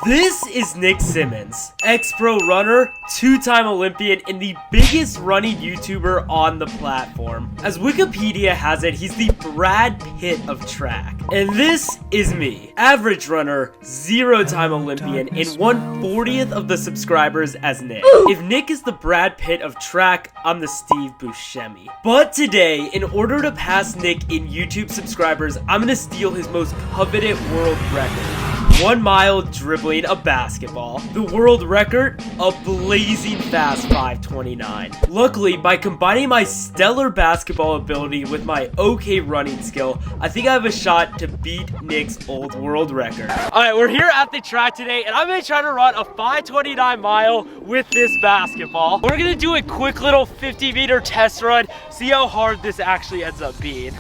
This is Nick Symmonds, ex-pro runner, two-time Olympian, and the biggest running YouTuber on the platform. As Wikipedia has it, he's the Brad Pitt of track. And this is me, average runner, zero-time Olympian, and 1/40th of the subscribers as Nick. If Nick is the Brad Pitt of track, I'm the Steve Buscemi. But today, in order to pass Nick in YouTube subscribers, I'm gonna steal his most coveted world record. 1 mile dribbling a basketball. The world record, a blazing fast 5:29. Luckily, by combining my stellar basketball ability with my okay running skill, I think I have a shot to beat Nick's old world record. Alright, we're here at the track today, and I'm gonna try to run a 5:29 mile with this basketball. We're gonna do a quick little 50-meter test run, see how hard this actually ends up being.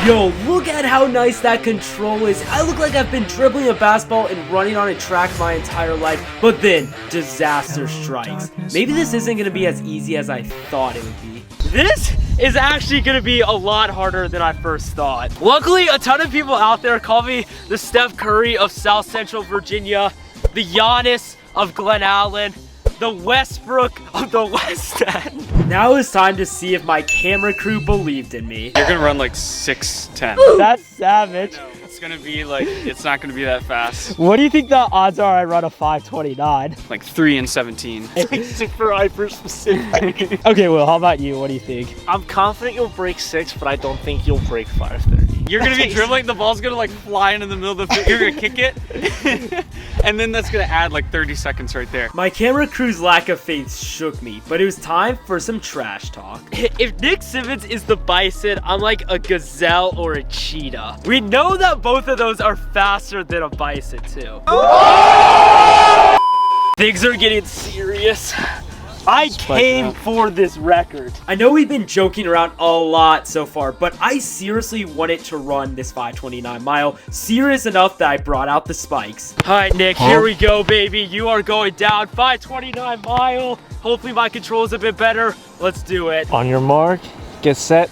Yo, look at how nice that control is. I look like I've been dribbling a basketball and running on a track my entire life, but then disaster strikes. Maybe this isn't gonna be as easy as I thought it would be. This is actually gonna be a lot harder than I first thought. Luckily, a ton of people out there call me the Steph Curry of South Central Virginia, the Giannis of Glen Allen, the Westbrook of the West End. Now it's time to see if my camera crew believed in me. You're gonna run like 6:10. That's savage. No, it's gonna be like, it's not gonna be that fast. What do you think the odds are I run a 5:29? Like 3 and 17. Super hyper specific. Okay, well, how about you? What do you think? I'm confident you'll break 6, but I don't think you'll break 5:30. You're gonna be dribbling, the ball's gonna like fly into the middle of the field, you're gonna kick it, and then that's gonna add like 30 seconds right there. My camera crew's lack of faith shook me, but it was time for some trash talk. If Nick Symmonds is the bison, I'm like a gazelle or a cheetah. We know that both of those are faster than a bison too. Things are getting serious. I came for this record. I know we've been joking around a lot so far, but I seriously wanted to run this 5:29 mile. Serious enough that I brought out the spikes. All right, Nick, here we go, baby. You are going down 5:29 mile. Hopefully my control's a bit better. Let's do it. On your mark, get set,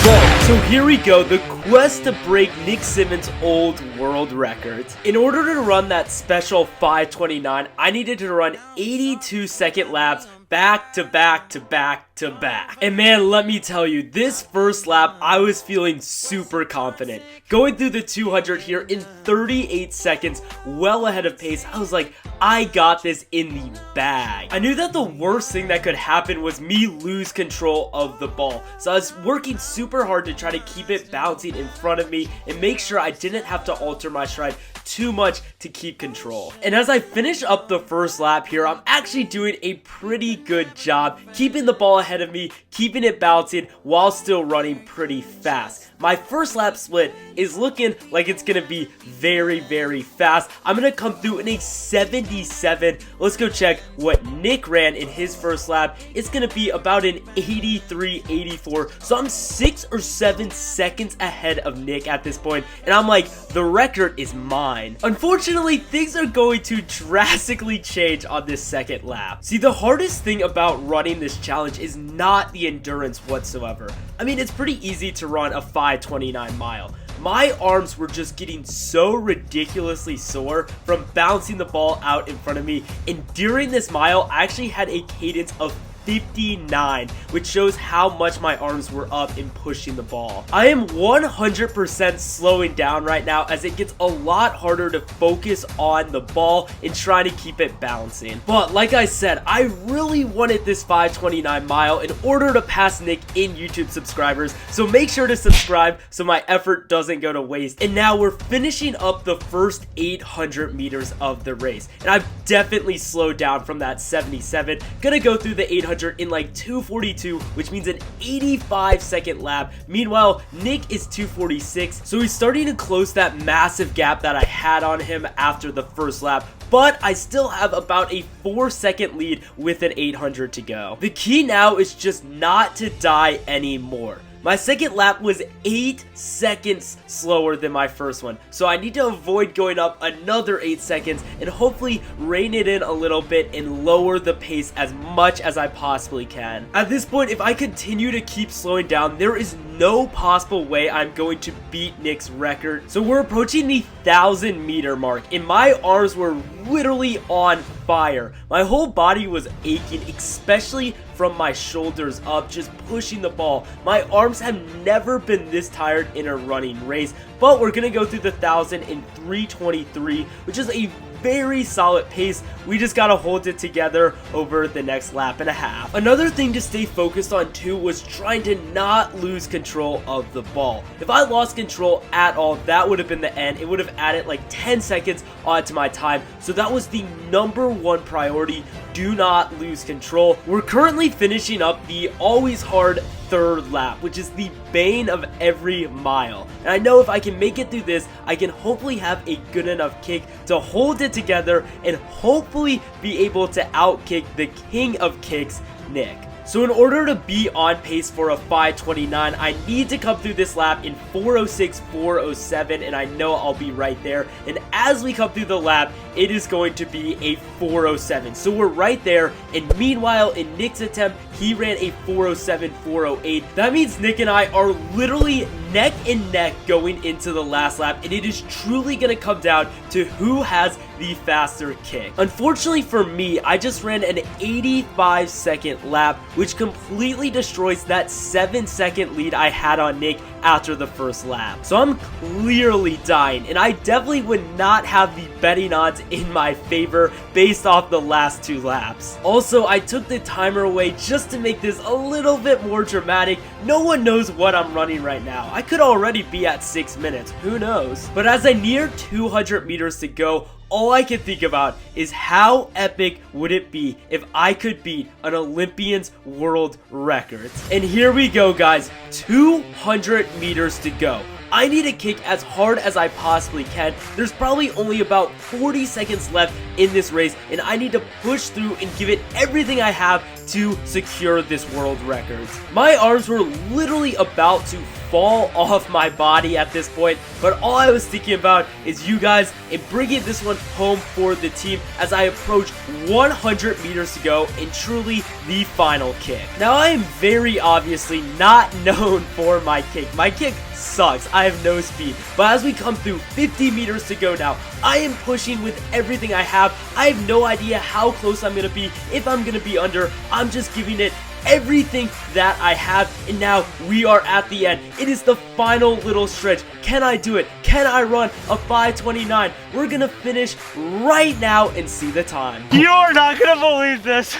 go. So here we go, the quest to break Nick Symmonds' old world record. In order to run that special 5:29, I needed to run 82-second laps back to back to back to back. And man, let me tell you, this first lap, I was feeling super confident. Going through the 200 here in 38 seconds, well ahead of pace, I was like, I got this in the bag. I knew that the worst thing that could happen was me lose control of the ball. So I was working super hard to try to keep it bouncing in front of me and make sure I didn't have to alter my stride too much to keep control. And as I finish up the first lap here, I'm actually doing a pretty good job keeping the ball ahead of me, keeping it bouncing while still running pretty fast. My first lap split is looking like it's gonna be very, very fast. I'm gonna come through in a 77. Let's go check what Nick ran in his first lap. It's gonna be about an 83-84. So I'm 6 or 7 seconds ahead of Nick at this point, and I'm like, the record is mine. Unfortunately, things are going to drastically change on this second lap. See, the hardest thing about running this challenge is not the endurance whatsoever. I mean, it's pretty easy to run a 5:29 mile. My arms were just getting so ridiculously sore from bouncing the ball out in front of me, and during this mile, I actually had a cadence of 59, which shows how much my arms were up in pushing the ball. I am 100% slowing down right now as it gets a lot harder to focus on the ball and trying to keep it bouncing. But like I said, I really wanted this 5:29 mile in order to pass Nick in YouTube subscribers, so make sure to subscribe so my effort doesn't go to waste. And now we're finishing up the first 800 meters of the race, and I've definitely slowed down from that 77. Gonna go through the 800 in like 2:42, which means an 85-second lap. Meanwhile, Nick is 2:46, so he's starting to close that massive gap that I had on him after the first lap, but I still have about a 4-second lead with an 800 to go. The key now is just not to die anymore. My second lap was 8 seconds slower than my first one, so I need to avoid going up another 8 seconds and hopefully rein it in a little bit and lower the pace as much as I possibly can. At this point, if I continue to keep slowing down, there is no possible way I'm going to beat Nick's record. So we're approaching the 1,000-meter mark, and my arms were literally on fire. My whole body was aching, especially from my shoulders up, just pushing the ball. My arms have never been this tired in a running race, but we're gonna go through the 1,000 in 3:23, which is a very solid pace. We just gotta hold it together over the next lap and a half. Another thing to stay focused on too was trying to not lose control of the ball. If I lost control at all, that would have been the end. It would have added like 10 seconds onto my time. So that was the #1 priority. Do not lose control. We're currently finishing up the always hard 3rd lap, which is the bane of every mile. And I know if I can make it through this, I can hopefully have a good enough kick to hold it together and hopefully be able to outkick the king of kicks, Nick. So in order to be on pace for a 5:29, I need to come through this lap in 4:06, 4:07, and I know I'll be right there. And as we come through the lap, it is going to be a 4:07. So we're right there, and meanwhile, in Nick's attempt, he ran a 4:07, 4:08. That means Nick and I are literally neck and neck going into the last lap, and it is truly going to come down to who has the faster kick. Unfortunately for me, I just ran an 85-second lap, which completely destroys that 7-second lead I had on Nick after the first lap. So I'm clearly dying, and I definitely would not have the betting odds in my favor based off the last 2 laps. Also, I took the timer away just to make this a little bit more dramatic. No one knows what I'm running right now. I could already be at 6 minutes, who knows? But as I near 200 meters to go, all I can think about is how epic would it be if I could beat an Olympian's world record. And here we go, guys, 200 meters to go. I need to kick as hard as I possibly can. There's probably only about 40 seconds left in this race, and I need to push through and give it everything I have to secure this world record. My arms were literally about to fall off my body at this point, but all I was thinking about is you guys and bringing this one home for the team as I approach 100 meters to go and truly the final kick. Now, I am very obviously not known for my kick. My kick sucks. I have no speed. But as we come through 50 meters to go now, I am pushing with everything I have. I have no idea how close I'm going to be, if I'm going to be under. I'm just giving it everything that I have, and now we are at the end. It is the final little stretch. Can I do it? Can I run a 5:29? We're gonna finish right now and see the time. You're not gonna believe this.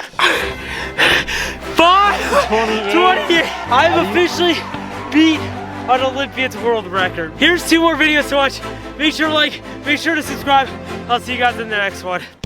5:28. I've officially beat an Olympian's world record. Here's 2 more videos to watch. Make sure to like, make sure to subscribe. I'll see you guys in the next one.